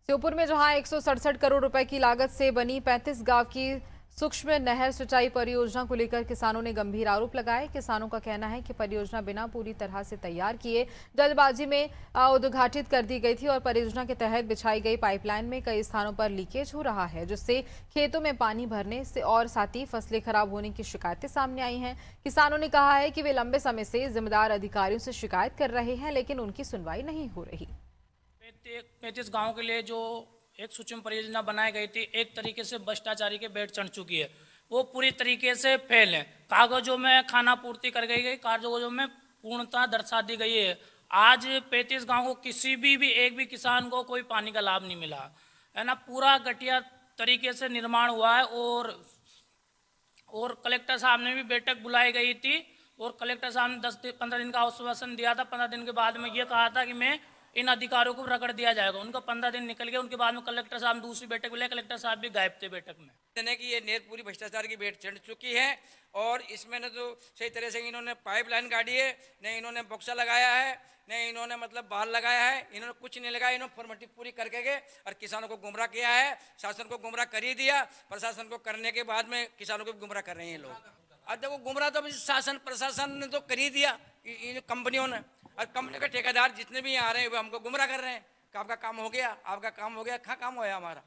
श्योपुर में जहां 167 करोड़ रुपए की लागत से बनी 35 गांव की सूक्ष्म नहर सिंचाई परियोजना को लेकर किसानों ने गंभीर आरोप लगाए। किसानों का कहना है कि परियोजना बिना पूरी तरह से तैयार किए जल्दबाजी में उद्घाटित कर दी गई थी और परियोजना के तहत बिछाई गई पाइपलाइन में कई स्थानों पर लीकेज हो रहा है, जिससे खेतों में पानी भरने से और साथ ही फसलें खराब होने की शिकायतें सामने आई हैं। किसानों ने कहा है कि वे लंबे समय से जिम्मेदार अधिकारियों से शिकायत कर रहे हैं, लेकिन उनकी सुनवाई नहीं हो रही। 35 गांव के लिए जो एक सूक्ष्म परियोजना बनाई गई थी, एक तरीके से भ्रष्टाचारी के बेट चढ़ चुकी है। वो पूरी तरीके से फेल है। कागजों में खाना पूर्ति कर गई, कागजों में पूर्णता दर्शा दी गई है। आज 35 गांव को किसी भी एक भी किसान को कोई पानी का लाभ नहीं मिला है ना। पूरा घटिया तरीके से निर्माण हुआ है। और कलेक्टर साहब ने भी बैठक बुलाई गई थी और कलेक्टर साहब ने 10-15 दिन का आश्वासन दिया था। 15 दिन के बाद में ये कहा था कि मैं इन अधिकारियों को रगड़ दिया जाएगा। उनका 15 दिन निकल गया। उनके बाद में कलेक्टर साहब दूसरी बैठक बुलाई, कलेक्टर साहब भी गायब थे बैठक में। कि ये नहर पूरी भ्रष्टाचार की भेंट चढ़ चुकी है और इसमें न तो सही तरह से इन्होंने पाइपलाइन गाड़ी है, न इन्होंने बक्सा लगाया है, न इन्होंने मतलब बाल लगाया है। इन्होंने कुछ नहीं लगाया। इन्होंने फॉर्मेलिटी पूरी करके गए और किसानों को गुमराह किया है। शासन को गुमराह कर ही दिया। प्रशासन को करने के बाद में किसानों को गुमराह कर रहे हैं लोग। अब देखो गुमराह तो शासन प्रशासन ने तो कर ही दिया, इन कंपनियों ने। और कंपनी के ठेकेदार जितने भी यहाँ आ रहे हैं वो हमको गुमराह कर रहे हैं कि आपका काम हो गया, आपका काम हो गया। कहाँ काम होया हमारा?